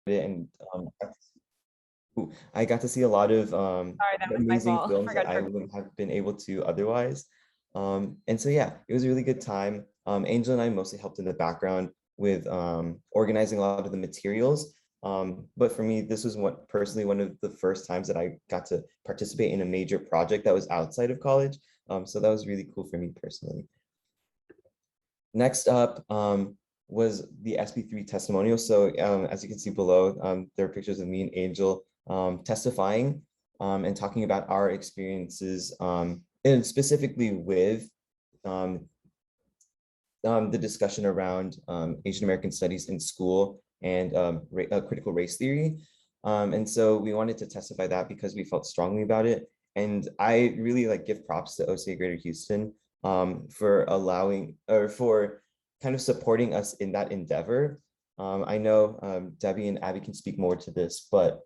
it, and I got to see a lot of Sorry, that was my amazing fault. films that Forgot I for wouldn't have been able to otherwise. And so yeah, it was a really good time. Angel and I mostly helped in the background with organizing a lot of the materials. But for me, this was personally one of the first times that I got to participate in a major project that was outside of college. So that was really cool for me personally. Next up was the SB3 testimonial. So as you can see below, there are pictures of me and Angel testifying and talking about our experiences and specifically with um, the discussion around Asian American studies in school and critical race theory. And so we wanted to testify that because we felt strongly about it. And I really give props to OCA Greater Houston for allowing or for kind of supporting us in that endeavor. I know Debbie and Abby can speak more to this, but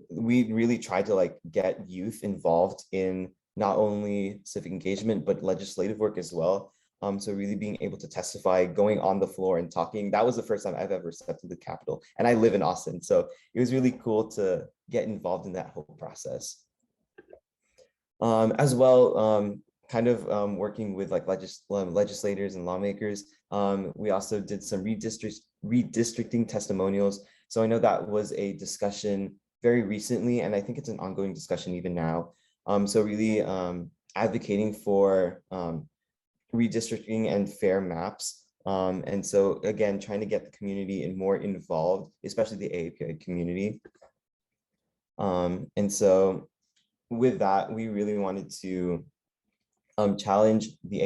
we really tried to get youth involved in not only civic engagement, but legislative work as well. So really being able to testify, going on the floor and talking, that was the first time I've ever stepped to the Capitol. And I live in Austin, so it was really cool to get involved in that whole process. As well, kind of working with legislators and lawmakers. We also did some redistricting testimonials. So I know that was a discussion very recently, and I think it's an ongoing discussion even now. So really advocating for redistricting and fair maps. And so again, trying to get the community and more involved, especially the AAPI community. And so with that, we really wanted to challenge the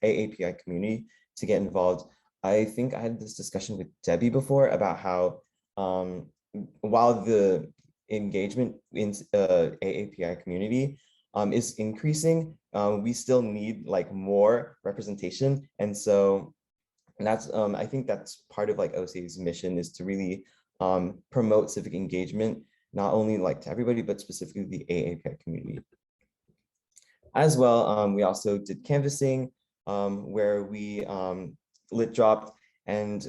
AAPI community to get involved. I think I had this discussion with Debbie before about how while the engagement in AAPI community is increasing, we still need more representation. And so that's I think that's part of OCA's mission, is to really promote civic engagement, not only to everybody, but specifically the AAPI community. As well, we also did canvassing where we lit dropped and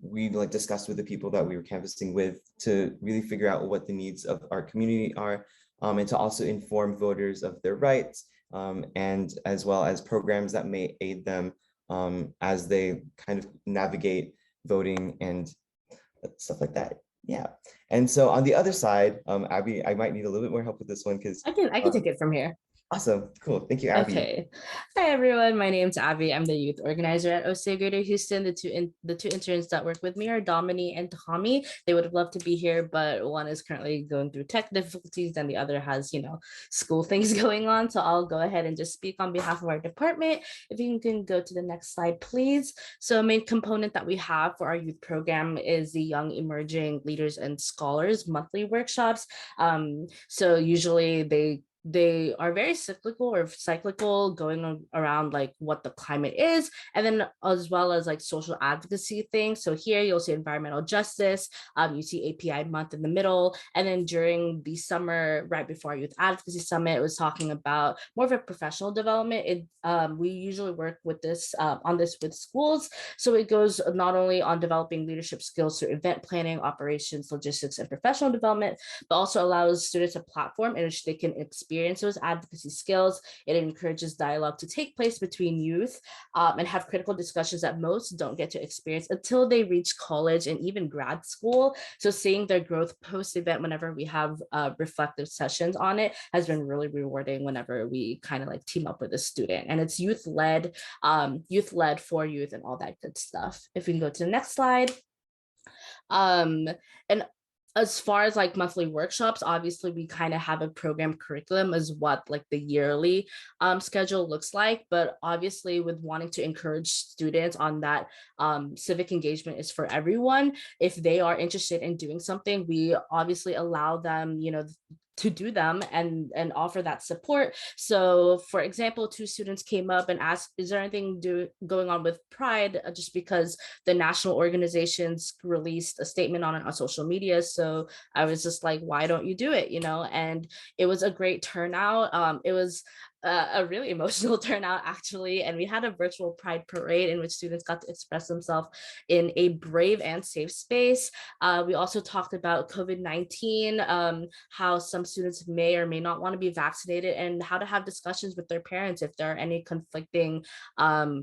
we discussed with the people that we were canvassing with to really figure out what the needs of our community are, and to also inform voters of their rights, and as well as programs that may aid them as they kind of navigate voting and stuff like that. Yeah. And so on the other side, Abby, I might need a little bit more help with this one because I can take it from here. awesome. Cool. Thank you, Abby. Okay. Hi everyone. My name's Abby. I'm the youth organizer at OCA Greater Houston. The two interns that work with me are Dominique and Tommy. They would have loved to be here, but one is currently going through tech difficulties and the other has, school things going on. So I'll go ahead and just speak on behalf of our department. If you can go to the next slide, please. So a main component that we have for our youth program is the Young Emerging Leaders and Scholars monthly workshops. So usually they are very cyclical, going around what the climate is, and then as well as social advocacy things. So here you'll see environmental justice, you see API month in the middle, and then during the summer, right before our youth advocacy summit, it was talking about more of a professional development. We usually work with this on this with schools, so it goes not only on developing leadership skills through event planning, operations, logistics, and professional development, but also allows students a platform in which they can experience those advocacy skills. It encourages dialogue to take place between youth and have critical discussions that most don't get to experience until they reach college and even grad school. So seeing their growth post-event whenever we have reflective sessions on it has been really rewarding whenever we kind of team up with a student. And it's youth-led for youth and all that good stuff. If we can go to the next slide. And as far as monthly workshops, obviously we kind of have a program curriculum as what the yearly schedule looks like, but obviously with wanting to encourage students on that civic engagement is for everyone. If they are interested in doing something, we obviously allow them to do them and offer that support. So for example, two students came up and asked, is there anything going on with Pride, just because the national organizations released a statement on it on social media. So I was just like, why don't you do it? And it was a great turnout. It was a really emotional turnout actually, and we had a virtual pride parade in which students got to express themselves in a brave and safe space. We also talked about COVID-19, how some students may or may not want to be vaccinated, and how to have discussions with their parents if there are any conflicting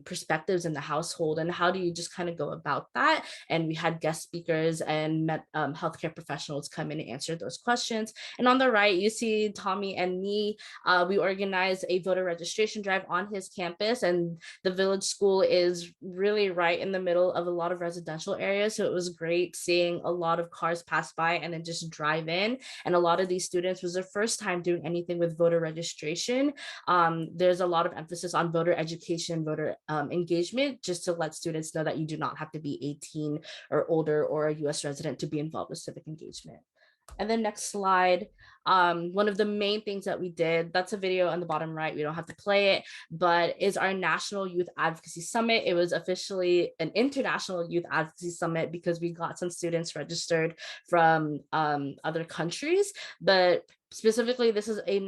perspectives in the household, and how do you just kind of go about that. And we had guest speakers and met healthcare professionals come in and answer those questions. And on the right, you see Tommy and me. We organized a voter registration drive on his campus, and the village school is really right in the middle of a lot of residential areas. So it was great seeing a lot of cars pass by and then just drive in. And a lot of these students was their first time doing anything with voter registration. There's a lot of emphasis on voter education, voter engagement, just to let students know that you do not have to be 18 or older or a US resident to be involved with civic engagement. And then next slide, one of the main things that we did, that's a video on the bottom right, we don't have to play it, but is our National Youth Advocacy Summit. It was officially an International Youth Advocacy Summit because we got some students registered from other countries, but specifically this is a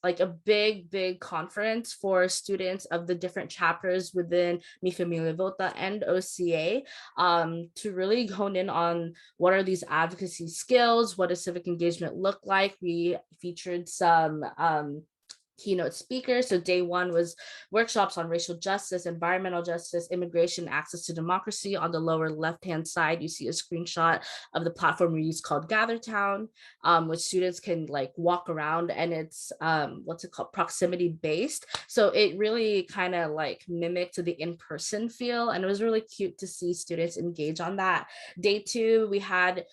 like a big conference for students of the different chapters within Mi Familia Vota and OCA, to really hone in on what are these advocacy skills, what does civic engagement look like. We featured some keynote speakers. So day one was workshops on racial justice, environmental justice, immigration, access to democracy. On the lower left-hand side, you see a screenshot of the platform we use called GatherTown, which students can like walk around, and it's what's it called, proximity based. So it really kind of like mimicked the in-person feel, and it was really cute to see students engage on that. Day two, we had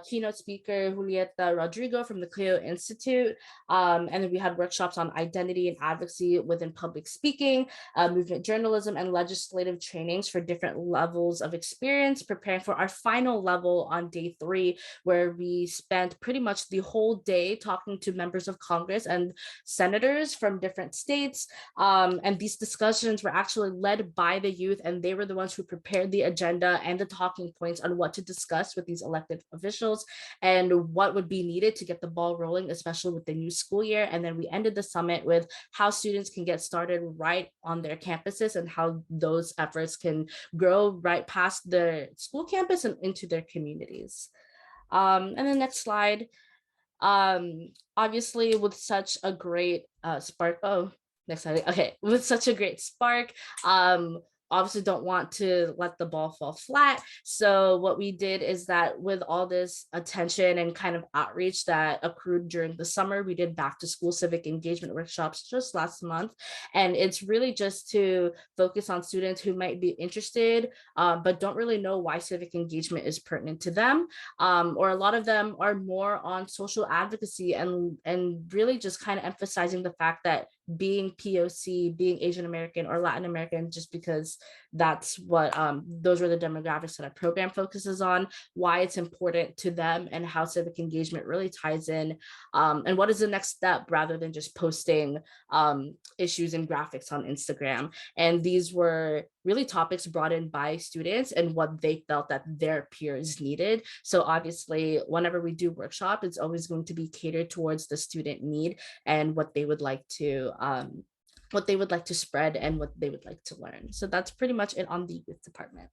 keynote speaker Julieta Rodrigo from the Clio Institute, and then we had workshops on identity and advocacy within public speaking, movement journalism, and legislative trainings for different levels of experience, preparing for our final level on day three, where we spent pretty much the whole day talking to members of Congress and senators from different states. And these discussions were actually led by the youth, and they were the ones who prepared the agenda and the talking points on what to discuss with these elected officials and what would be needed to get the ball rolling, especially with the new school year. And then we ended the summit with how students can get started right on their campuses and how those efforts can grow right past their school campus and into their communities. And the next slide, obviously with such a great spark, oh, next slide, okay, with such a great spark, obviously don't want to let the ball fall flat. So what we did is that with all this attention and kind of outreach that accrued during the summer, we did back to school civic engagement workshops just last month. And it's really just to focus on students who might be interested, but don't really know why civic engagement is pertinent to them. Or a lot of them are more on social advocacy and really just kind of emphasizing the fact that being POC, being Asian American or Latin American, just because that's what those are the demographics that our program focuses on, why it's important to them, and how civic engagement really ties in, and what is the next step rather than just posting issues and graphics on Instagram. And these were really topics brought in by students and what they felt that their peers needed. So obviously, whenever we do workshop, it's always going to be catered towards the student need and what they would like to spread and what they would like to learn. So that's pretty much it on the youth department.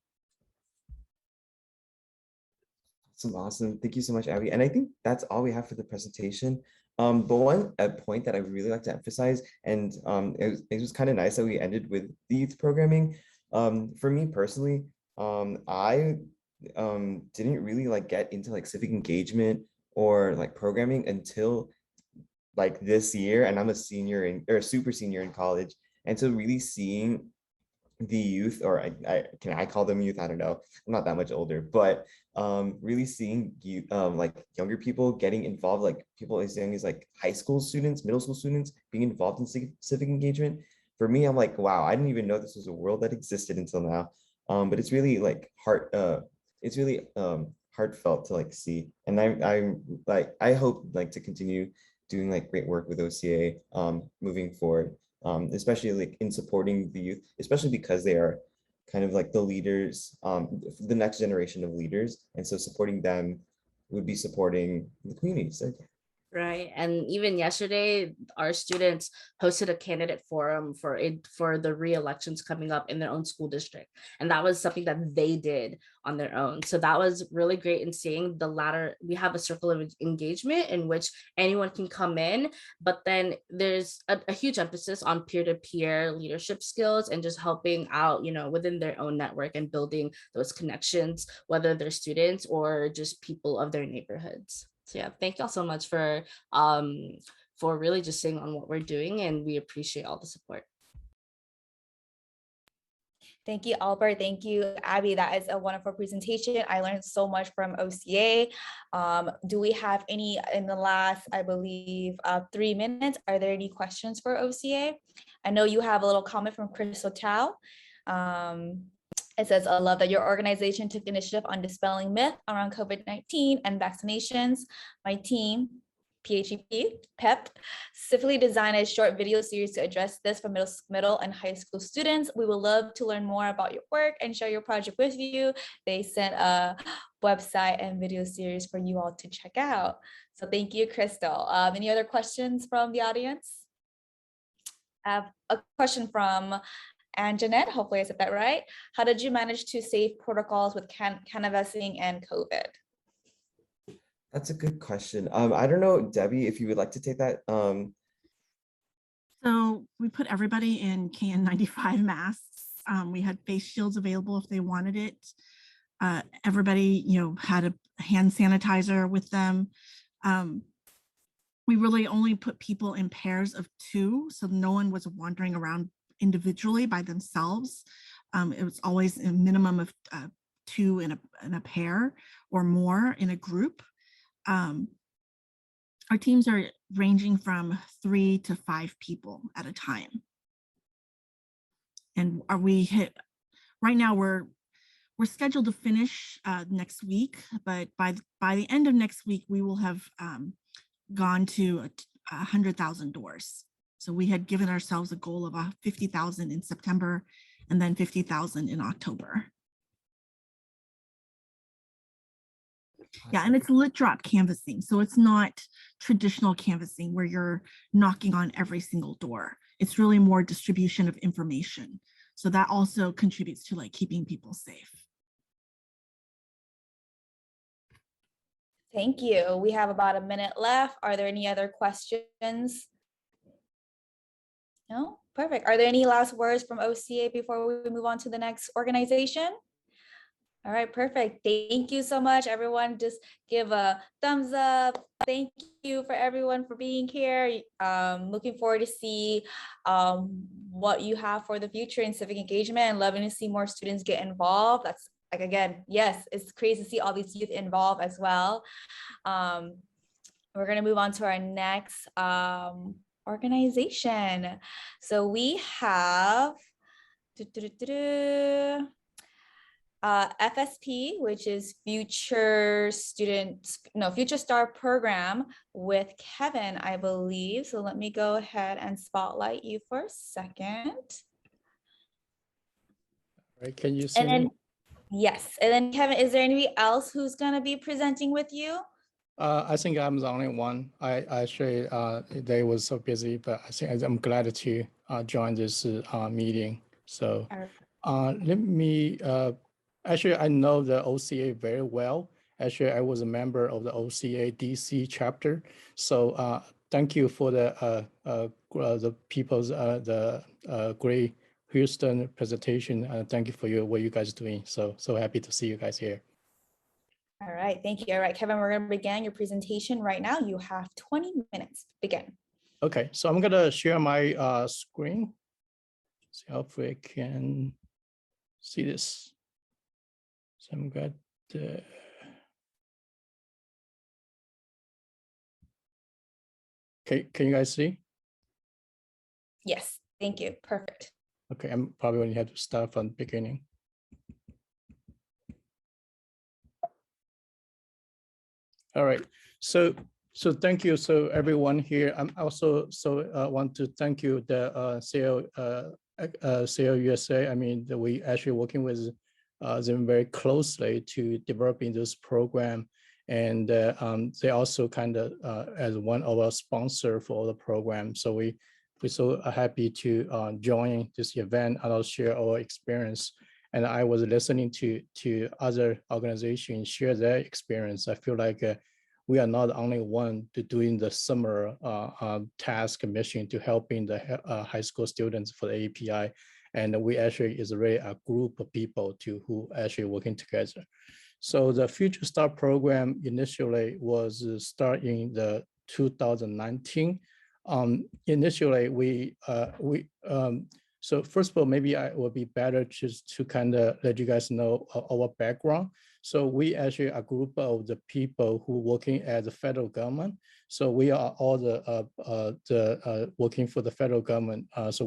Awesome. Thank you so much, Abby. And I think that's all we have for the presentation. But one point that I really like to emphasize, and it was kind of nice that we ended with the youth programming. For me personally, I didn't really like get into like civic engagement or like programming until like this year, and I'm a senior in or a super senior in college. And so really seeing the youth, or I call them youth? I don't know. I'm not that much older, but really seeing you like younger people getting involved, like people as young as like high school students, middle school students being involved in civic engagement. For me, I'm like, wow, I didn't even know this was a world that existed until now. But it's really like it's really heartfelt to like see. And I'm like, I hope like to continue doing like great work with OCA moving forward, especially like in supporting the youth, especially because they are kind of like the leaders, the next generation of leaders. And so supporting them would be supporting the community. So Right. And even yesterday, our students hosted a candidate forum for it for the re-elections coming up in their own school district. And that was something that they did on their own. So that was really great in seeing the latter. We have a circle of engagement in which anyone can come in, but then there's a huge emphasis on peer-to-peer leadership skills and just helping out, within their own network and building those connections, whether they're students or just people of their neighborhoods. So yeah, thank y'all so much for really just saying on what we're doing, and we appreciate all the support. Thank you, Albert. Thank you, Abby. That is a wonderful presentation. I learned so much from OCA. Do we have any in the last, I believe, 3 minutes? Are there any questions for OCA? I know you have a little comment from Crystal Tao. It says, I love that your organization took initiative on dispelling myth around COVID-19 and vaccinations. My team, PEP, specifically designed a short video series to address this for middle and high school students. We would love to learn more about your work and share your project with you. They sent a website and video series for you all to check out. So thank you, Crystal. Any other questions from the audience? I have a question from Anne Jeanette, hopefully I said that right. How did you manage to save protocols with canvassing and COVID? That's a good question. I don't know, Debbie, if you would like to take that. So we put everybody in KN95 masks. We had face shields available if they wanted it. Everybody, had a hand sanitizer with them. We really only put people in pairs of 2, so no one was wandering around individually by themselves. It was always a minimum of 2 in a pair or more in a group. Our teams are ranging from 3 to 5 people at a time. And right now we're scheduled to finish next week, but by the end of next week, we will have gone to 100,000 doors. So we had given ourselves a goal of 50,000 in September and then 50,000 in October. Yeah, and it's lit drop canvassing. So it's not traditional canvassing where you're knocking on every single door. It's really more distribution of information. So that also contributes to keeping people safe. Thank you. We have about a minute left. Are there any other questions? No? Perfect. Are there any last words from OCA before we move on to the next organization? All right, perfect. Thank you so much, everyone. Just give a thumbs up. Thank you for everyone for being here. Looking forward to see what you have for the future in civic engagement, and loving to see more students get involved. That's again, yes, it's crazy to see all these youth involved as well. We're gonna move on to our next organization. So we have FSP, which is Future Star Program with Kevin, I believe. So let me go ahead and spotlight you for a second. All right, can you see me? Yes, and then Kevin, is there anybody else who's gonna be presenting with you? I think I'm the only one. I actually, they was so busy, but I think I'm glad to join this meeting. So let me, actually, I know the OCA very well. Actually, I was a member of the OCA DC chapter. So thank you for the people's, great Houston presentation. Thank you for what you guys are doing. So happy to see you guys here. All right, thank you. All right, Kevin, we're gonna begin your presentation right now. You have 20 minutes, begin. Okay, so I'm gonna share my screen. See how I can see this. So I'm got can you guys see? Yes, thank you, perfect. Okay, I'm probably going to have to start from the beginning. All right, so thank you. So everyone here, I'm also want to thank you the CL USA. I mean, we actually working with them very closely to developing this program, And they also kind of as one of our sponsor for all the programs. So we're so happy to join this event and I'll share our experience. And I was listening to other organizations share their experience. I feel like we are not the only one to doing the summer task mission to helping the high school students for the API. And we actually is really a group of people who actually working together. So the Future Start program initially was starting the 2019. Initially, so first of all, maybe it would be better just to kind of let you guys know our background. So we actually a group of the people who working at the federal government. So we are all the working for the federal government. So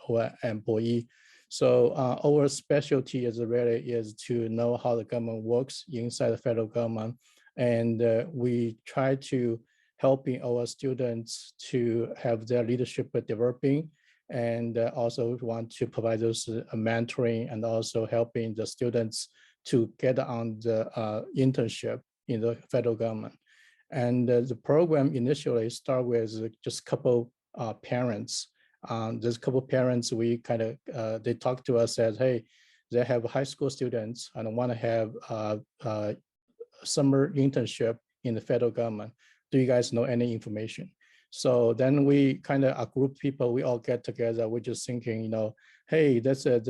we're employee. So our specialty is really is to know how the government works inside the federal government. And we try to helping our students to have their leadership developing, and also want to provide those mentoring and also helping the students to get on the internship in the federal government. And the program initially start with just a couple parents. There's a couple parents, we kind of, they talk to us as, hey, they have high school students and want to have a summer internship in the federal government. Do you guys know any information? So then we kind of, a group of people, we all get together. We're just thinking, you know, hey, that's a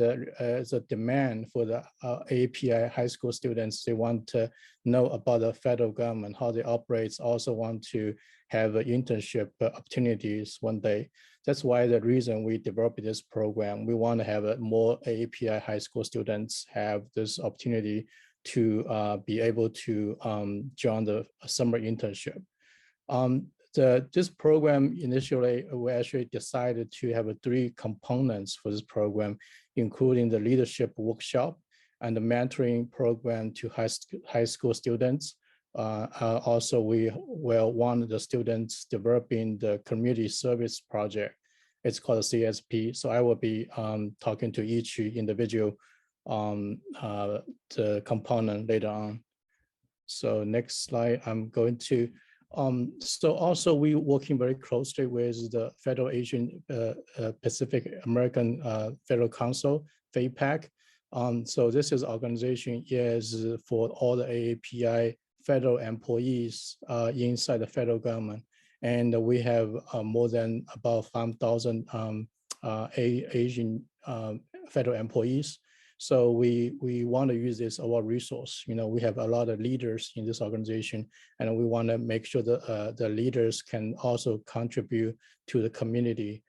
demand for the API high school students. They want to know about the federal government, how they operate, also want to have internship opportunities one day. That's why the reason we developed this program. We want to have more API high school students have this opportunity to be able to join the summer internship. This program initially, we actually decided to have 3 components for this program, including the leadership workshop and the mentoring program to high school students. Also, we will want the students developing the community service project. It's called a CSP. So I will be talking to each individual the component later on. So next slide, I'm going to. So also we working very closely with the Federal Asian Pacific American Federal Council, FAPAC. So this is organization is for all the AAPI federal employees inside the federal government. And we have more than about 5,000 Asian federal employees. So we want to use this our resource. You know, we have a lot of leaders in this organization, and we want to make sure that the leaders can also contribute to the community,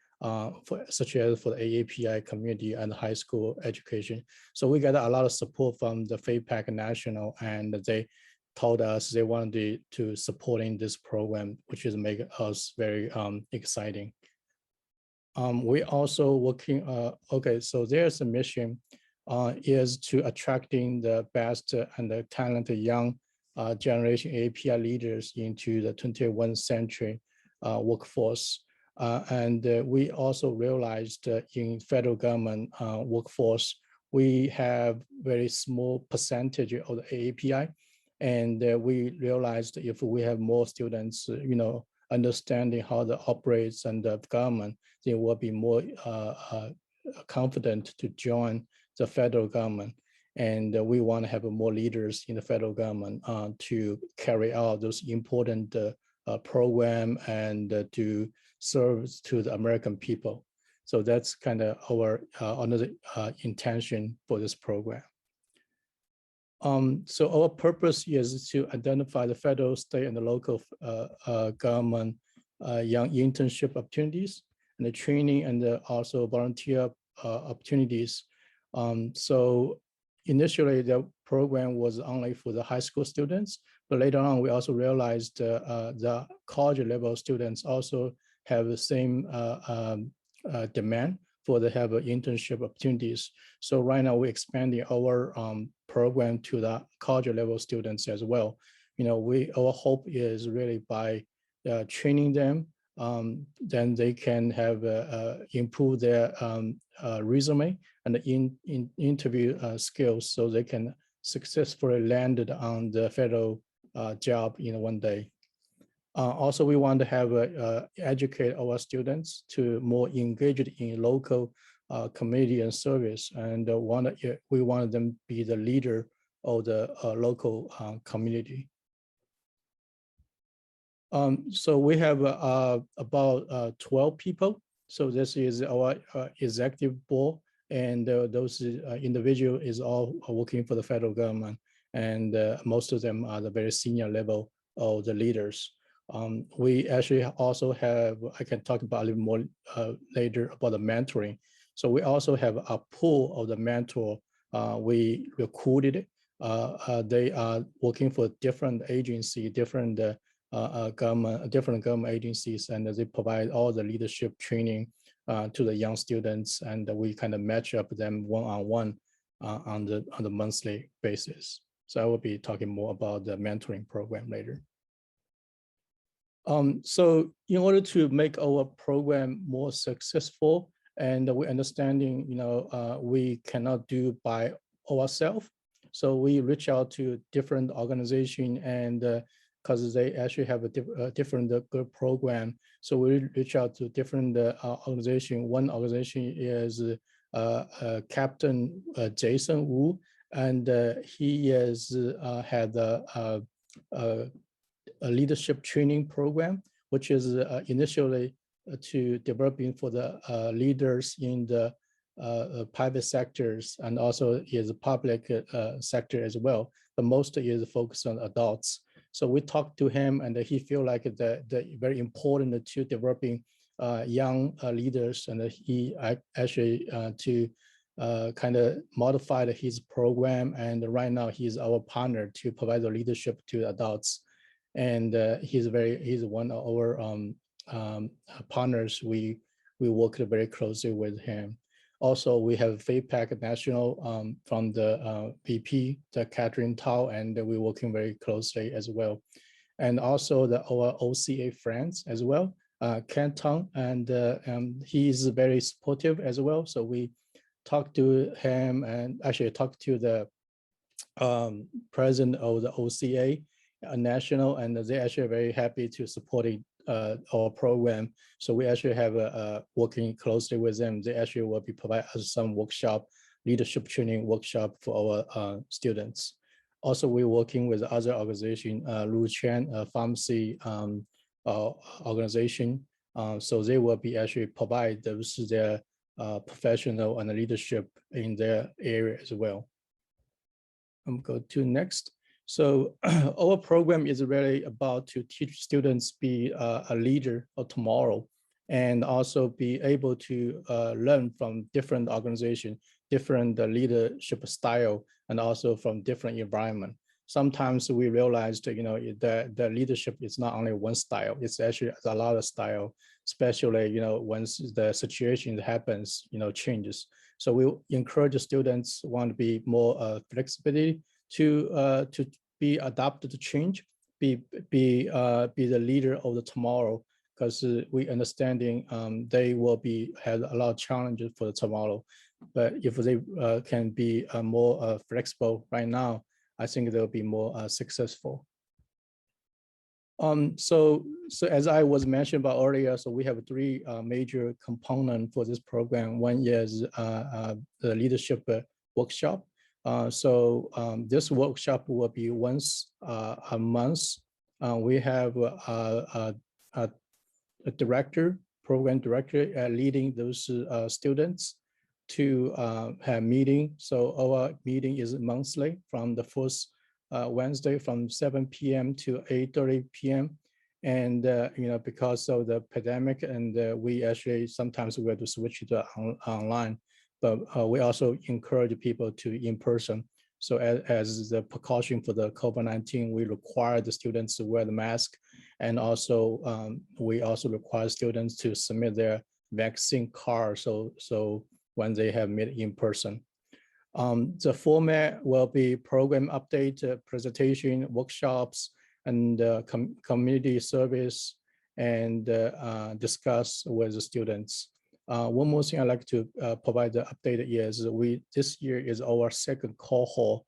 such as for the AAPI community and high school education. So we got a lot of support from the FAPAC National, and they told us they wanted to supporting this program, which is make us very exciting. We also working, okay, so there's a mission is to attracting the best and the talented young generation API leaders into the 21st century workforce. And we also realized in federal government workforce, we have very small percentage of the API. And we realized if we have more students, you know, understanding how the operates and the government, they will be more confident to join the federal government. And we want to have more leaders in the federal government to carry out those important program and to serve to the American people. So that's kind of our another intention for this program. So our purpose is to identify the federal, state, and the local government young internship opportunities and the training and also volunteer opportunities. So initially the program was only for the high school students, but later on we also realized the college level students also have the same demand for the have internship opportunities. So right now we're expanding our program to the college level students as well. You know, our hope is really by training them, then they can have improve their resume and interview skills, so they can successfully land on the federal job in one day. Also, we want to have educate our students to more engaged in local community and service, and we want them to be the leader of the local community. So we have about 12 people. So this is our executive board, and those individual is all working for the federal government, and most of them are the very senior level of the leaders. We actually also have, I can talk about a little more later about the mentoring. So we also have a pool of the mentor we recruited. They are working for different agency, different government agencies, and they provide all the leadership training to the young students, and we kind of match up them one-on-one on the monthly basis. So I will be talking more about the mentoring program later. So in order to make our program more successful, and we understanding, we cannot do by ourselves. So we reach out to different organizations, and because they actually have a different good program. So we reach out to different organizations. One organization is Captain Jason Wu, and he has had a leadership training program, which is initially to developing for the leaders in the private sectors, and also is a public sector as well. But most is focused on adults. So we talked to him, and he feel like the very important to developing young leaders, and he actually to kind of modified his program. And right now he's our partner to provide the leadership to adults. And he's one of our partners. We worked very closely with him. Also, we have FAPAC National from the VP, the Catherine Tao, and we're working very closely as well. And also our OCA friends as well, Ken Tong, and he is very supportive as well. So we talked to him, and actually talked to the president of the OCA National, and they actually are very happy to supporting our program. So we actually have working closely with them. They actually will be provide us some workshop, leadership training workshop for our students. Also, we're working with other organization, Lu Chen Pharmacy organization. So they will be actually provide those their professional and leadership in their area as well. Go to next. So our program is really about to teach students be a leader of tomorrow, and also be able to learn from different organizations, different leadership style, and also from different environment. Sometimes we realized, the leadership is not only one style; it's actually a lot of style, especially once the situation happens, changes. So we encourage the students want to be more flexibility to be adapted to change, be the leader of the tomorrow, because we understanding they will have a lot of challenges for the tomorrow. But if they can be more flexible right now, I think they'll be more successful. So as I was mentioned about earlier, so we have three major components for this program. One is the leadership workshop. This workshop will be once a month. We have a program director leading those students to have meeting. So our meeting is monthly from the first Wednesday from 7 p.m. to 8:30 p.m. And because of the pandemic, and we actually sometimes we have to switch to online, but we also encourage people to in person. So as the precaution for the COVID-19, we require the students to wear the mask, and also we also require students to submit their vaccine card. So when they have met in person. The format will be program update, presentation, workshops, and community service, and discuss with the students. One more thing I'd like to provide the update is this year is our second cohort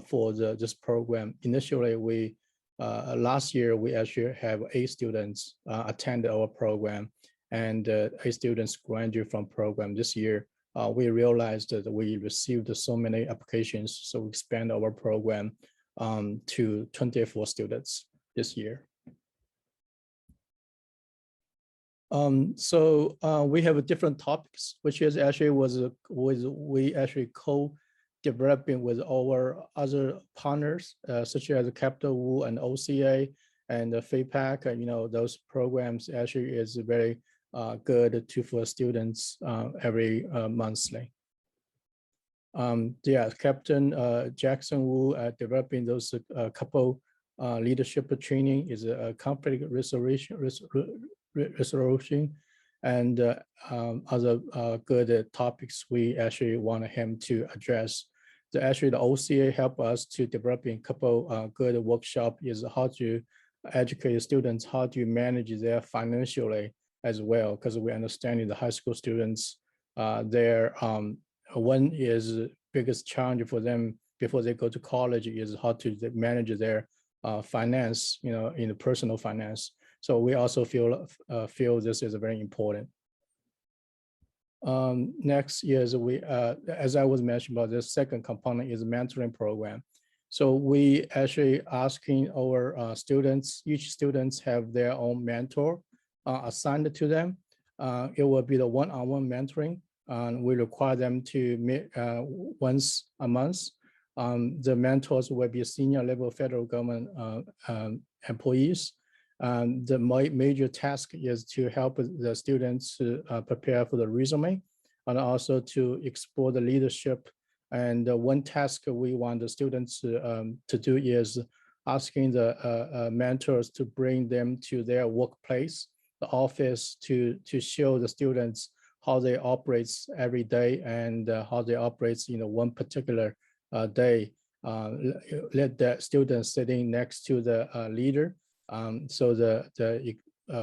for this program. Initially, we last year, we actually have 8 students attend our program, and 8 students graduate from program. This year, we realized that we received so many applications, so we expand our program to 24 students this year. So we have different topics, which is actually we actually co-developing with our other partners, such as Capital Wu and OCA and FAPAC. Those programs actually is very good for students every monthly. Yeah, Captain Jackson Wu developing those couple leadership training is a conflict resolution and other good topics we actually want him to address. The OCA help us to develop a couple good workshop is how to educate students how to manage their financially as well, because we understand the high school students, their one is biggest challenge for them before they go to college is how to manage their finance, in the personal finance. So we also feel this is very important. Next is as I was mentioning about the second component is mentoring program. So we actually asking our students, each students have their own mentor assigned to them. It will be the one-on-one mentoring. We require them to meet once a month. The mentors will be senior level federal government employees. The major task is to help the students to prepare for the resume and also to explore the leadership. And one task we want the students to do is asking the mentors to bring them to their workplace, the office, to show the students how they operate every day and how they operate one particular day. Let the students sitting next to the leader. So the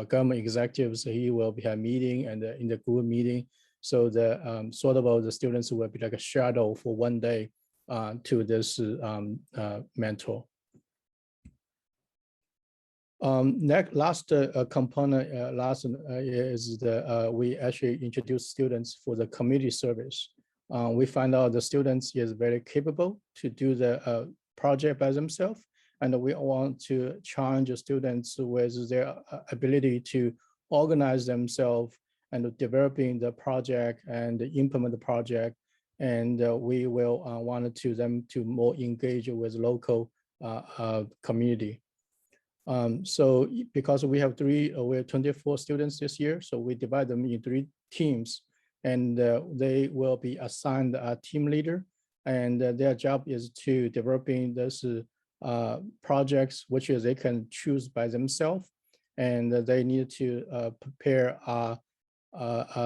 government executives, he will be a meeting and in the group meeting. So the sort of the students will be like a shadow for one day to this mentor. Last component is we actually introduce students for the community service. We find out the students is very capable to do the project by themselves, and we want to challenge the students with their ability to organize themselves and developing the project and implement the project. And we will want them to more engage with local community. So because we have 24 students this year, so we divide them in 3 teams, and they will be assigned a team leader, and their job is to developing this projects, which is they can choose by themselves, and they need to prepare a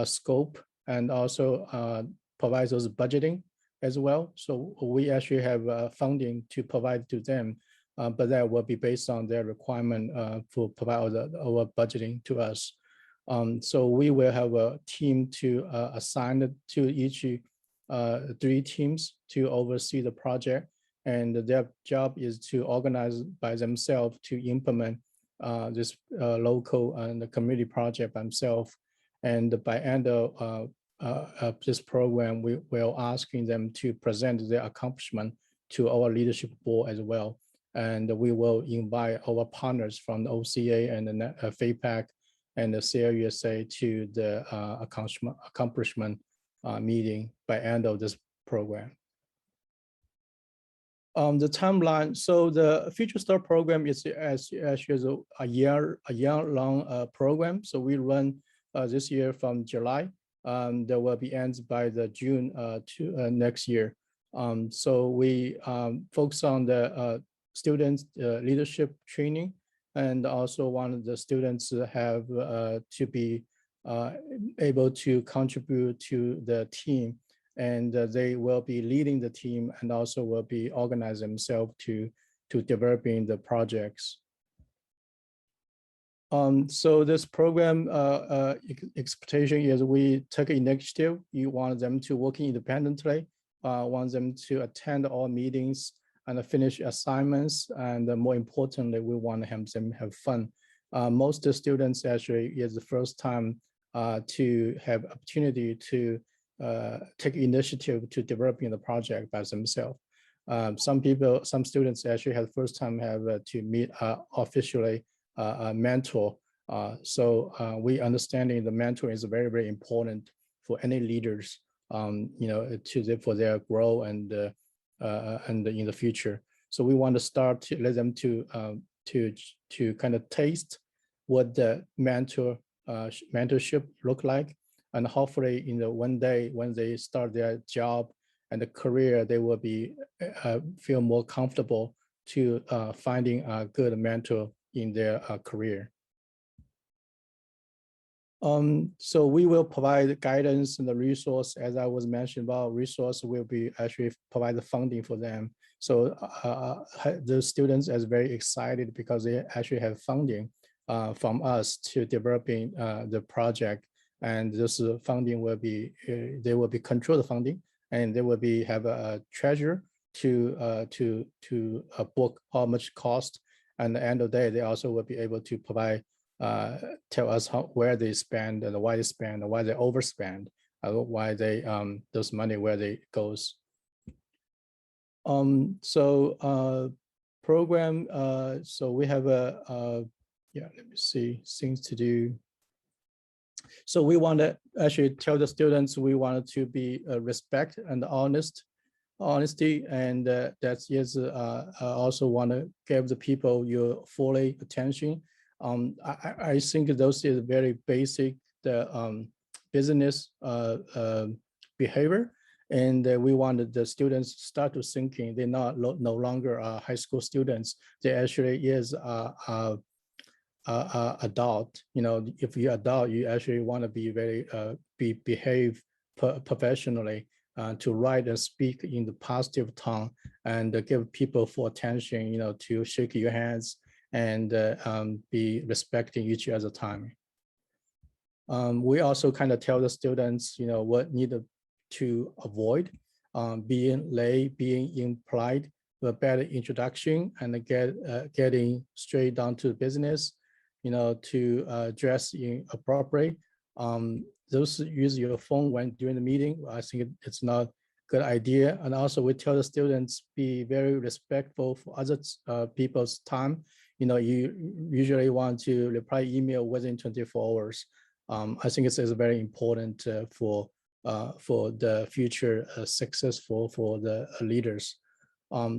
scope and also provide those budgeting as well. So we actually have funding to provide to them. But that will be based on their requirement for provide our budgeting to us. So we will have a team to assign to each 3 teams to oversee the project, and their job is to organize by themselves to implement this local and the community project by themselves. And by end of this program, we will asking them to present their accomplishment to our leadership board as well. And we will invite our partners from the OCA and the FAPAC and the CLUSA to the accomplishment meeting by end of this program. The timeline. So the Future Start program is actually a year-long program. So we run this year from July. There will be ends by the June to next year. So we focus on the students leadership training, and also wanted the students to have to be able to contribute to the team, and they will be leading the team and also will be organizing themselves to developing the projects. So this program expectation is we take initiative. You want them to work independently, want them to attend all meetings and finish assignments. And more importantly, we want them to have fun. Most of the students actually is the first time to have opportunity to take initiative to developing the project by themselves. Some students actually have first time have to meet officially a mentor. So we understanding the mentor is very, very important for any leaders, for their growth and in the future. So we want to start to let them to kind of taste what the mentorship look like, and hopefully one day when they start their job and the career, they will be feel more comfortable to finding a good mentor in their career. So we will provide guidance and the resource, as I was mentioned about resource will be actually provide the funding for them. So the students are very excited because they actually have funding from us to developing the project, and this funding will be they will be control the funding, and they will be have a treasurer to book how much cost, and at the end of the day they also will be able to provide tell us where they spend and why they spend and why they overspend, why they those money where they goes. Program. So we have let me see things to do. So we want to actually tell the students we wanted to be respect and honesty, and that is also want to give the people your fully attention. I think those is very basic business behavior, and we wanted the students start to thinking they're no longer high school students. They actually is adult. If you're adult, you actually want to be very behave professionally, to write and speak in the positive tone, and give people full attention. To shake your hands and be respecting each other's time. We also kind of tell the students, what needed to avoid, being late, being implied, a better introduction, and getting straight down to business, to dress in appropriate. Those use your phone when during the meeting, I think it's not a good idea. And also we tell the students be very respectful for other people's time. You usually want to reply email within 24 hours. I think it's very important for the future successful for the leaders.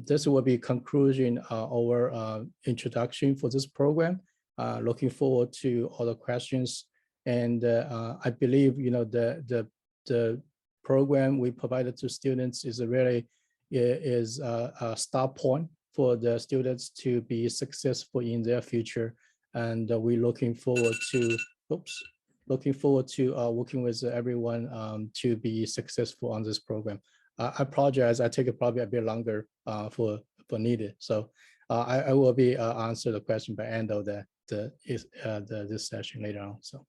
This will be conclusion our introduction for this program. Looking forward to all the questions, and I believe the program we provided to students is a start point for the students to be successful in their future, and we're looking forward to working with everyone to be successful on this program. I apologize, I take it probably a bit longer for needed, so I will be answer the question by end of this session later on. So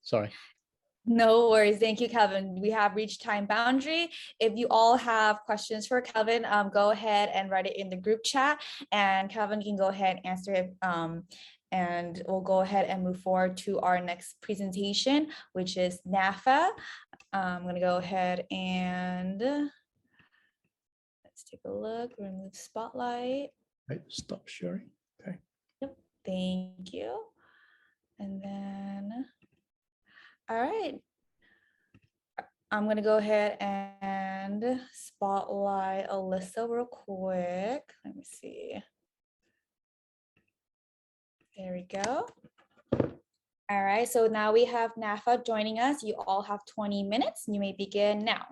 sorry. No worries. Thank you, Kevin. We have reached time boundary. If you all have questions for Kevin, go ahead and write it in the group chat, and Kevin can go ahead and answer it. And we'll go ahead and move forward to our next presentation, which is NaFFAA. I'm going to go ahead and let's take a look. Remove spotlight. Right, stop sharing. Okay. Yep. Thank you. And then, all right. I'm going to go ahead and spotlight Alyssa real quick. Let me see. There we go. All right, so now we have NaFFAA joining us. You all have 20 minutes. You may begin now.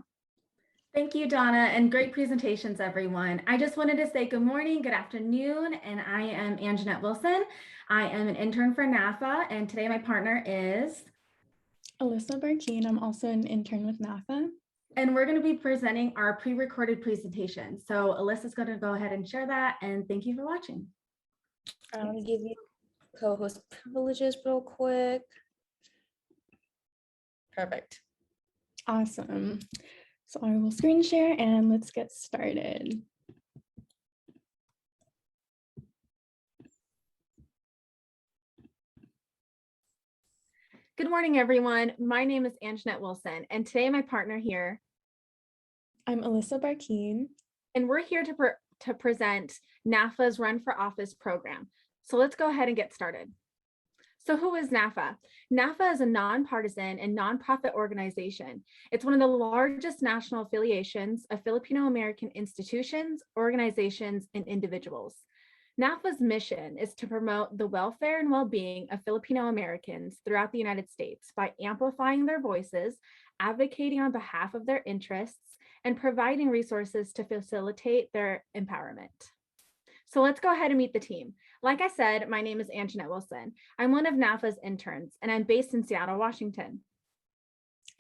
Thank you, Donna, and great presentations, everyone. I just wanted to say good morning, good afternoon, and I am Anjanette Wilson. I am an intern for NaFFAA, and today my partner is Alyssa Barkeen. I'm also an intern with NaFFAA. And we're going to be presenting our pre-recorded presentation. So Alyssa's going to go ahead and share that, and thank you for watching. I'm going to give you co-host privileges real quick. Perfect. Awesome. So I will screen share and let's get started. Good morning, everyone. My name is Anjanette Wilson, and today my partner here, I'm Alyssa Barkeen. and we're here to present NaFFAA's Run for Office program. So let's go ahead and get started. So who is NaFFAA? NaFFAA is a nonpartisan and nonprofit organization. It's one of the largest national affiliations of Filipino American institutions, organizations, and individuals. NaFFAA's mission is to promote the welfare and well-being of Filipino Americans throughout the United States by amplifying their voices, advocating on behalf of their interests, and providing resources to facilitate their empowerment. So let's go ahead and meet the team. Like I said, my name is Anjanette Wilson. I'm one of NaFFAA's interns, and I'm based in Seattle, Washington.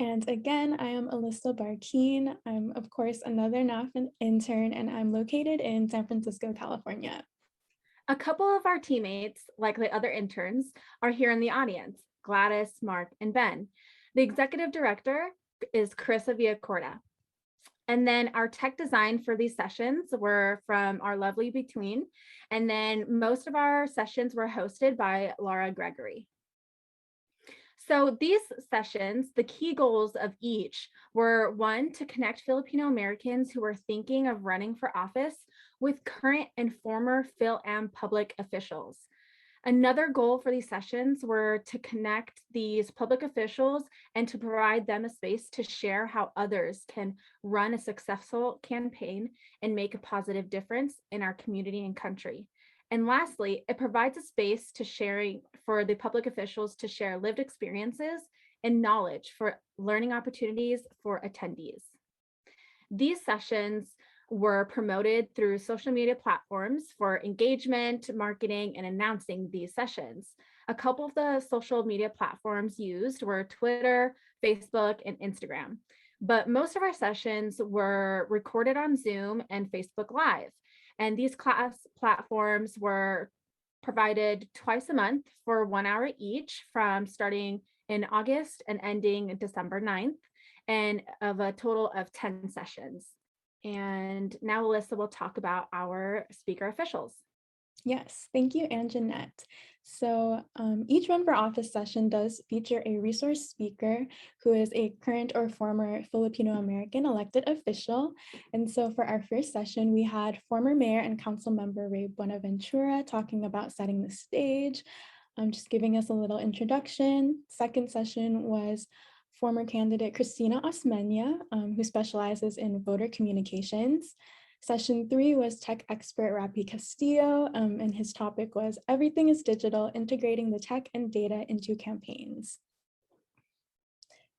And again, I am Alyssa Barkeen. I'm, of course, another NaFFAA intern, and I'm located in San Francisco, California. A couple of our teammates, like the other interns, are here in the audience, Gladys, Mark, and Ben. The executive director is Carissa Villacorta. And then our tech design for these sessions were from our lovely Between. And then most of our sessions were hosted by Laura Gregory. So these sessions, the key goals of each were, one, to connect Filipino Americans who were thinking of running for office with current and former Phil-Am public officials. Another goal for these sessions were to connect these public officials and to provide them a space to share how others can run a successful campaign and make a positive difference in our community and country. And lastly, it provides a space to sharing for the public officials to share lived experiences and knowledge for learning opportunities for attendees. These sessions were promoted through social media platforms for engagement, marketing, and announcing these sessions. A couple of the social media platforms used were Twitter, Facebook, and Instagram. But most of our sessions were recorded on Zoom and Facebook Live. And these class platforms were provided twice a month for 1 hour each, from starting in August and ending December 9th, and of a total of 10 sessions. And now Alyssa will talk about our speaker officials. Yes, thank you, Anjanette. So each Run for Office session does feature a resource speaker who is a current or former Filipino American elected official. And so for our first session, we had former Mayor and Council Member Ray Buenaventura talking about setting the stage, just giving us a little introduction. Second session was former candidate Christina Osmeña, who specializes in voter communications. Session 3 was tech expert Rapi Castillo, and his topic was Everything is Digital, Integrating the Tech and Data into Campaigns.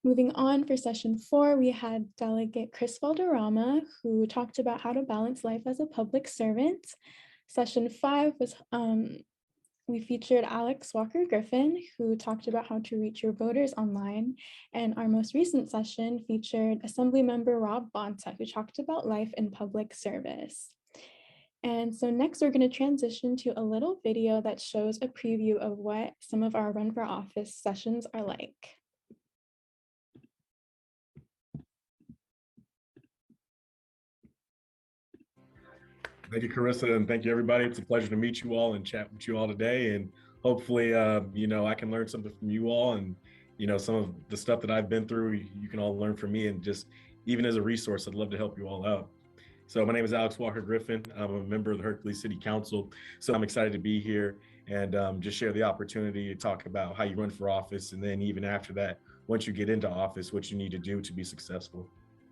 Moving on, for session 4, we had Delegate Chris Valderrama, who talked about how to balance life as a public servant. Session 5 was we featured Alex Walker Griffin, who talked about how to reach your voters online. And our most recent session featured Assemblymember Rob Bonta, who talked about life in public service. And so next we're going to transition to a little video that shows a preview of what some of our Run for Office sessions are like. Thank you, Carissa, and thank you, everybody. It's a pleasure to meet you all and chat with you all today. And hopefully, I can learn something from you all, and some of the stuff that I've been through, you can all learn from me. And just even as a resource, I'd love to help you all out. So my name is Alex Walker Griffin. I'm a member of the Hercules City Council. So I'm excited to be here and just share the opportunity to talk about how you run for office, and then even after that, once you get into office, what you need to do to be successful.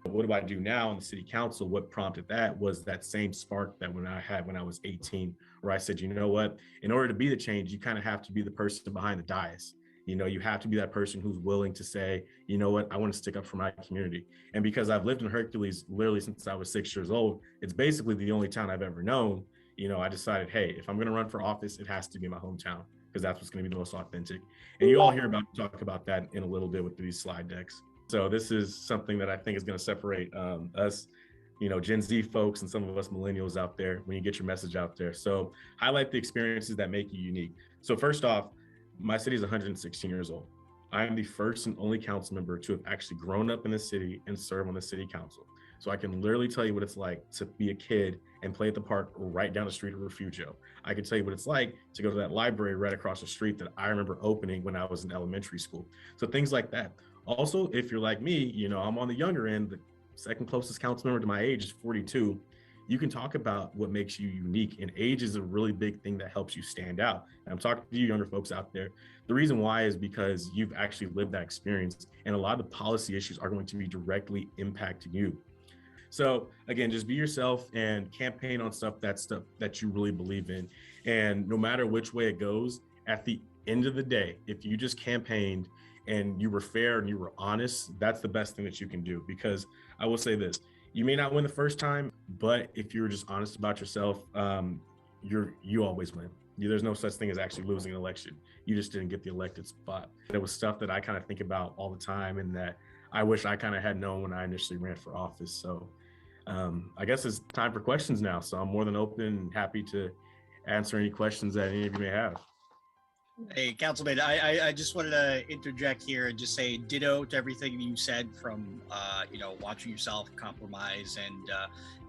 What do I do now in the city council? What prompted that was that same spark that when I was 18, where I said, you know what, in order to be the change, you kind of have to be the person behind the dais. You have to be that person who's willing to say, you know what, I want to stick up for my community. And because I've lived in Hercules literally since I was 6 years old, it's basically the only town I've ever known. I decided, hey, if I'm going to run for office, it has to be my hometown, because that's what's going to be the most authentic. And you all talk about that in a little bit with these slide decks. So this is something that I think is going to separate us, Gen Z folks and some of us millennials out there when you get your message out there. So highlight the experiences that make you unique. So first off, my city is 116 years old. I am the first and only council member to have actually grown up in the city and serve on the city council. So I can literally tell you what it's like to be a kid and play at the park right down the street of Refugio. I can tell you what it's like to go to that library right across the street that I remember opening when I was in elementary school. So things like that. Also, if you're like me, you know, I'm on the younger end, the second closest council member to my age is 42. You can talk about what makes you unique, and age is a really big thing that helps you stand out. And I'm talking to you younger folks out there. The reason why is because you've actually lived that experience, and a lot of the policy issues are going to be directly impacting you. So again, just be yourself and campaign on stuff that you really believe in. And no matter which way it goes, at the end of the day, if you just campaigned and you were fair and you were honest, that's the best thing that you can do. Because I will say this, you may not win the first time, but if you're just honest about yourself, you always win. There's no such thing as actually losing an election. You just didn't get the elected spot. It was stuff that I kind of think about all the time, and that I wish I kind of had known when I initially ran for office. So I guess it's time for questions now. So I'm more than open and happy to answer any questions that any of you may have. Hey, Councilman, I just wanted to interject here and just say ditto to everything you said, from you know, watching yourself compromise and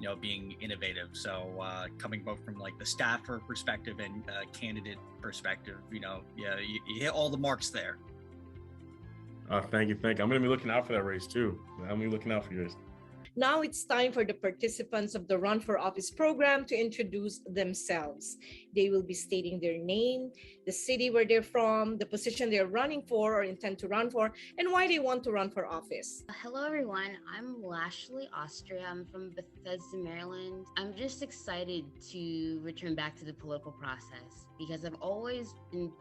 you know, being innovative. So coming both from like the staffer perspective and candidate perspective, you know, yeah, you hit all the marks there. Thank you. I'm going to be looking out for that race too. I'm going to be looking out for yours. Now it's time for the participants of the Run for Office program to introduce themselves. They will be stating their name, the city where they're from, the position they're running for or intend to run for, and why they want to run for office. Hello everyone, I'm Lashley Austria. I'm from Bethesda, Maryland. I'm just excited to return back to the political process because I've always been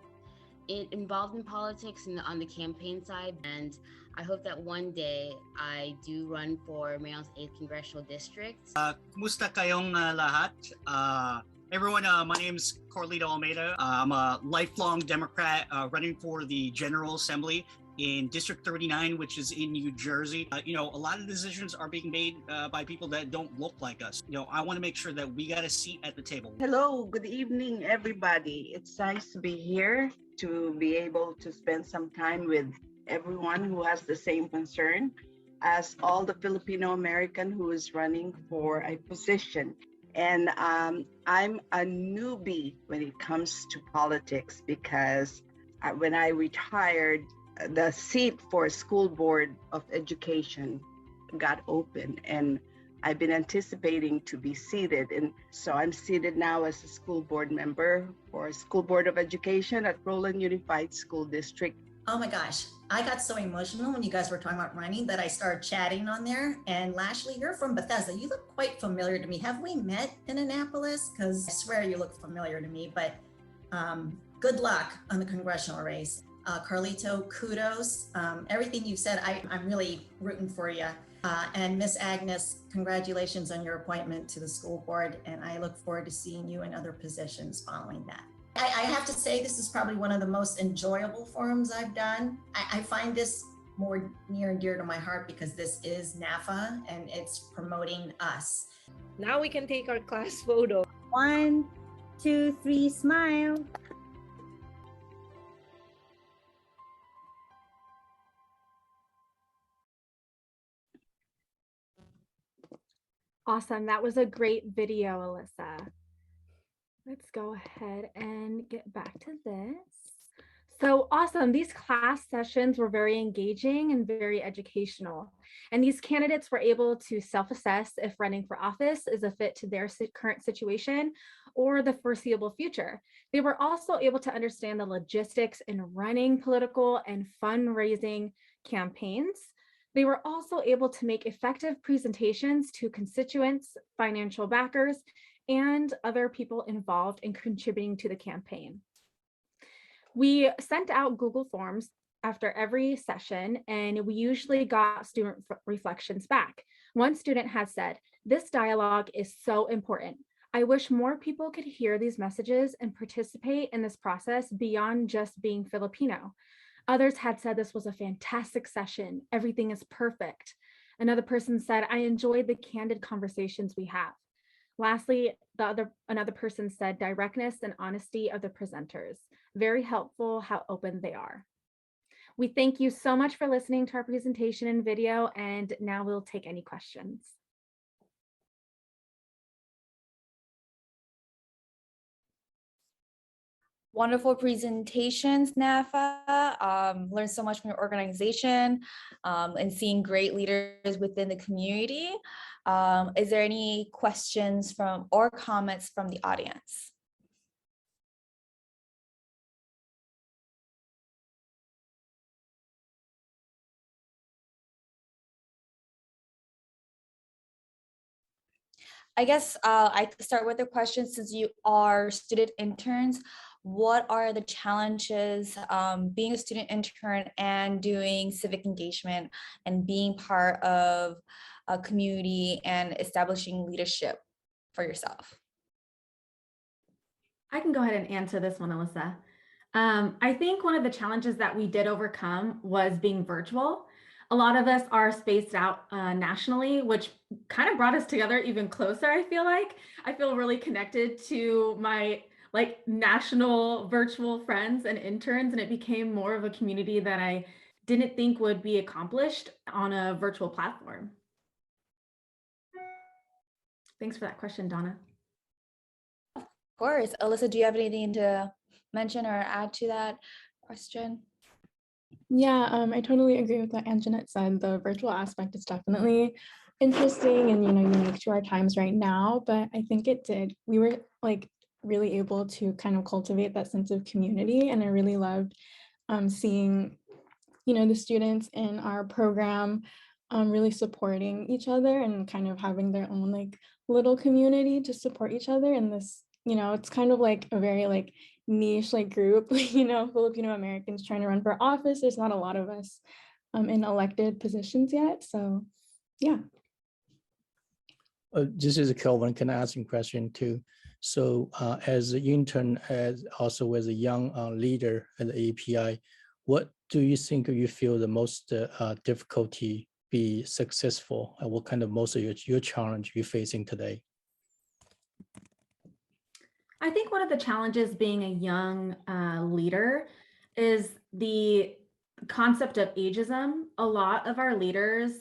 involved in politics and on the campaign side, and I hope that one day I do run for Maryland's 8th Congressional District. Kumusta kayong lahat? Everyone, my name's Carlito Almeida. I'm a lifelong Democrat running for the General Assembly in District 39, which is in New Jersey. You know, a lot of decisions are being made by people that don't look like us. You know, I want to make sure that we got a seat at the table. Hello, good evening, everybody. It's nice to be here, to be able to spend some time with everyone who has the same concern as all the Filipino American who is running for a position. And I'm a newbie when it comes to politics because when I retired, the seat for School Board of Education got open, and I've been anticipating to be seated. And so I'm seated now as a school board member for School Board of Education at Roland Unified School District. Oh my gosh, I got so emotional when you guys were talking about running that I started chatting on there. And Lashley, you're from Bethesda. You look quite familiar to me. Have we met in Annapolis? Because I swear you look familiar to me, but good luck on the congressional race. Carlito, kudos. Everything you've said, I'm really rooting for you. And Miss Agnes, congratulations on your appointment to the school board. And I look forward to seeing you in other positions following that. I have to say, this is probably one of the most enjoyable forums I've done. I find this more near and dear to my heart because this is NaFFAA and it's promoting us. Now we can take our class photo. 1, 2, 3, smile. Awesome. That was a great video, Alyssa. Let's go ahead and get back to this. So awesome. These class sessions were very engaging and very educational. And these candidates were able to self-assess if running for office is a fit to their current situation or the foreseeable future. They were also able to understand the logistics in running political and fundraising campaigns. They were also able to make effective presentations to constituents, financial backers, and other people involved in contributing to the campaign. We sent out Google Forms after every session, and we usually got student reflections back. One student has said, "This dialogue is so important. I wish more people could hear these messages and participate in this process beyond just being Filipino." Others had said this was a fantastic session. Everything is perfect. Another person said, "I enjoyed the candid conversations we have." Lastly, another person said, "Directness and honesty of the presenters. Very helpful how open they are." We thank you so much for listening to our presentation and video, and now we'll take any questions. Wonderful presentations, NaFFAA. Learned so much from your organization and seeing great leaders within the community. Is there any questions from or comments from the audience? I guess I could start with the question, since you are student interns, what are the challenges being a student intern and doing civic engagement and being part of a community and establishing leadership for yourself? I can go ahead and answer this one, Alyssa. I think one of the challenges that we did overcome was being virtual. A lot of us are spaced out nationally, which kind of brought us together even closer, I feel like. I feel really connected to my national virtual friends and interns, and it became more of a community that I didn't think would be accomplished on a virtual platform. Thanks for that question, Donna. Of course. Alyssa, do you have anything to mention or add to that question? Yeah, I totally agree with what Anjanette said. The virtual aspect is definitely interesting and, unique to our times right now, but I think we were really able to kind of cultivate that sense of community. And I really loved seeing, the students in our program really supporting each other and kind of having their own little community to support each other. And this, it's kind of like a very niche group, Filipino Americans trying to run for office. There's not a lot of us in elected positions yet. So yeah. This is Kelvin. Can I ask you a question too? So as an intern, also as a young leader at the API, what do you think you feel the most difficulty be successful? And what kind of most of your challenge you're facing today? I think one of the challenges being a young leader is the concept of ageism. A lot of our leaders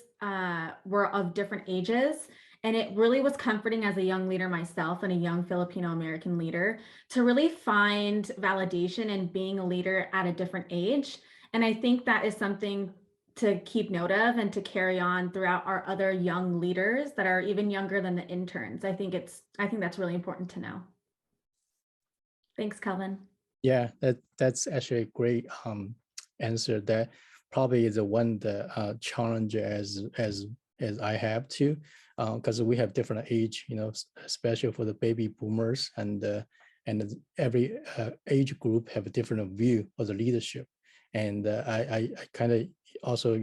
were of different ages, and it really was comforting as a young leader myself and a young Filipino American leader to really find validation in being a leader at a different age. And I think that is something to keep note of and to carry on throughout our other young leaders that are even younger than the interns. I think that's really important to know. Thanks, Kelvin. Yeah, that's actually a great answer. That probably is the one challenge as I have too, because we have different age, especially for the baby boomers, and every age group have a different view of the leadership. And I kind of also,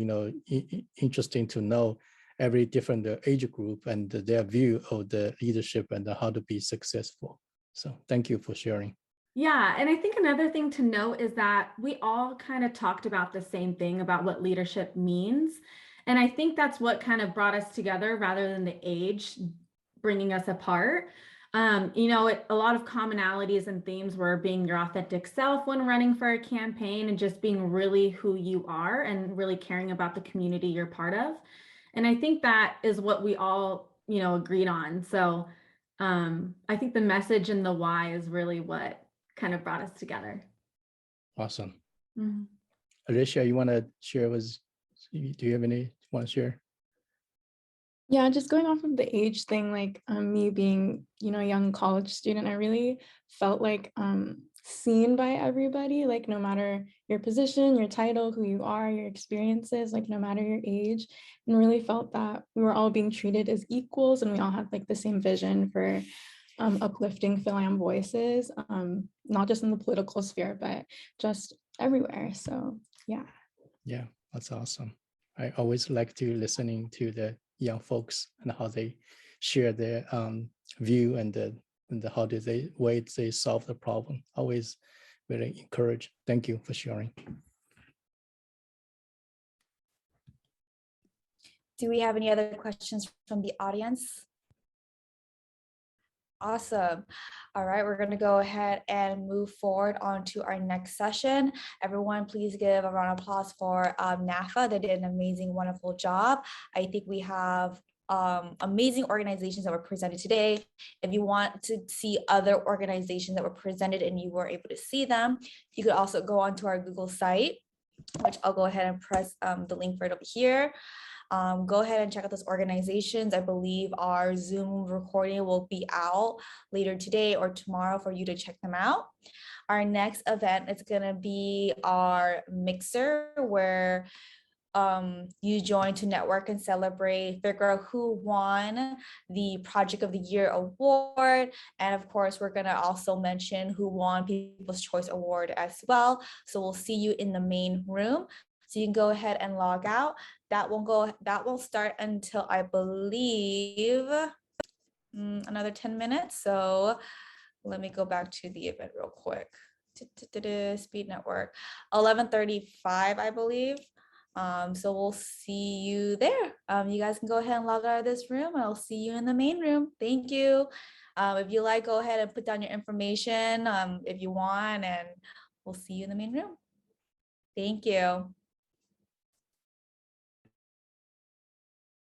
interesting to know every different age group and their view of the leadership and how to be successful. So thank you for sharing. Yeah, and I think another thing to note is that we all kind of talked about the same thing about what leadership means. And I think that's what kind of brought us together rather than the age bringing us apart. A lot of commonalities and themes were being your authentic self when running for a campaign and just being really who you are and really caring about the community you're part of. And I think that is what we all, agreed on. So I think the message and the why is really what kind of brought us together. Awesome. Mm-hmm. Alicia, you want to share do you have any want to share? Yeah, just going off of the age thing, me being, a young college student, I really felt seen by everybody, no matter your position, your title, who you are, your experiences, no matter your age, and really felt that we were all being treated as equals and we all had the same vision for uplifting Philam voices, not just in the political sphere, but just everywhere. So yeah. Yeah, that's awesome. I always like to listening to the young folks and how they share their view and how they solve the problem. Always very encouraged. Thank you for sharing. Do we have any other questions from the audience? Awesome. All right, we're going to go ahead and move forward on to our next session. Everyone, please give a round of applause for NaFFAA. They did an amazing, wonderful job. I think we have amazing organizations that were presented today. If you want to see other organizations that were presented and you were able to see them, you could also go onto our Google site, which I'll go ahead and press the link for it over here. Go ahead and check out those organizations. I believe our Zoom recording will be out later today or tomorrow for you to check them out. Our next event is going to be our mixer, where you join to network and celebrate, figure out who won the Project of the Year award. And of course, we're going to also mention who won People's Choice Award as well. So we'll see you in the main room. So you can go ahead and log out. That won't start until, I believe, another 10 minutes. So let me go back to the event real quick. Speed Network, 11:35, I believe. So we'll see you there. You guys can go ahead and log out of this room, and I'll see you in the main room. Thank you. If you like, go ahead and put down your information if you want, and we'll see you in the main room. Thank you.